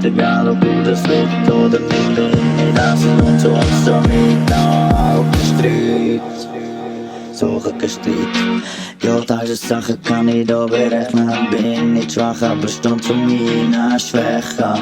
Egal ob du das willst oder nicht, bin ich lassen und so und so mit auf den Streit. Suche kein Streit. Ja, tausend Sachen kann ich da berechnen. Bin nicht schwach, aber stand zu meiner Schwäche.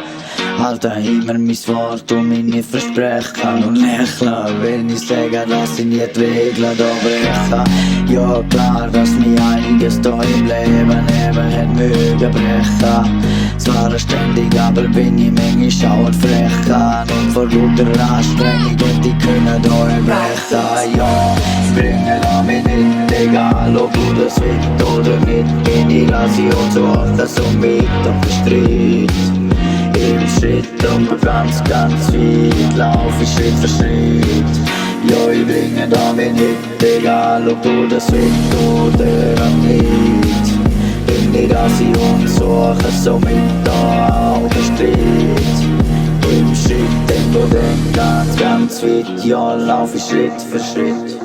Halte immer mein Wort und meine Versprechen. Und lächle, wenn ich sage, dass ich nicht Regeln da breche. Ja klar, dass mir einiges da im Leben eben hat mögen brechen. Zwar ständig, aber bin ich manchmal schau und frech an. Und vor guter Anstrengung und die können da brechen. Ja, bringe damit nicht, egal ob du das willst oder nicht. Bin ich lasse und so achten, so mit auf den Streit. Im Schritt und ganz, ganz weit lauf ich Schritt für Schritt. Ja, ich bringe damit nicht, egal ob du das willst oder nicht. Bin ich lasse und suche so mit auf den Streit. Im Schritt, Tempo, denn ganz, ganz weit. Ja, lauf ich Schritt für Schritt.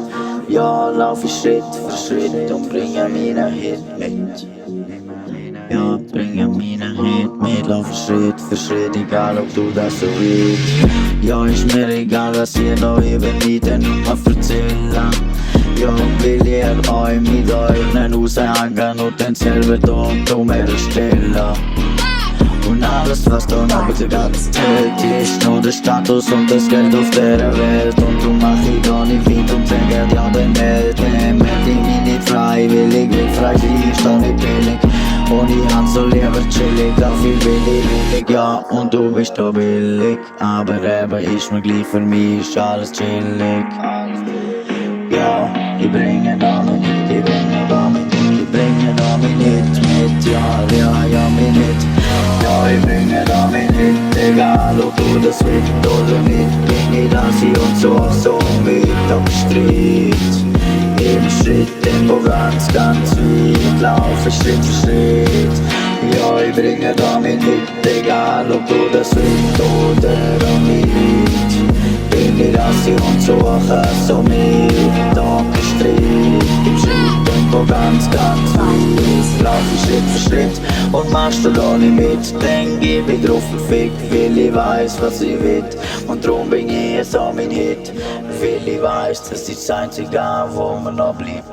Ja, lauf ich Schritt für Schritt und bringe meinen Hit mit. Ja, bringe meinen Hit mit, lauf ich Schritt für Schritt, egal ob du das so willst. Ja, ist mir egal, was ihr da eben nicht nur erzählen. Ja, will ihr euch mit euren Aussagen und den selben Ton erstellen. Und alles, was da noch bitte zählt, ist nur der Status und das Geld auf der Welt. Und du mach ich da nicht weit und den Geld ja den Welt. Meld ich mich nicht freiwillig, will frei sein, ist da nicht billig. Und ich hab so lieber chillig, da viel billig, ja, und du bist da billig. Aber eben ist mir gleich, für mich ist alles chillig. Ja, ich bringe da mich nicht, ich bringe da mich nicht, ich bringe da mich nicht mit, ja, mich nicht. Ja, ich bringe da mich nicht, egal ob du das willst oder nicht. Bin ich lasse und so mit auf den Streit. Im Schritt, Tempo ganz, ganz weit, laufe Schritt für Schritt. Ja, ich bringe da mich nicht, egal ob du das willst oder nicht. Bin ich lasse und suche so mit auf den Streit. Im Schritt, Tempo ganz, ganz weit, laufe Schritt für Schritt. Und machst du da nicht mit, dann gib ich drauf einen Fick, weil ich weiss, was ich will. Und drum bin ich so mein Hit, weil ich weiss, das ist das Einzige, wo mir noch bleibt.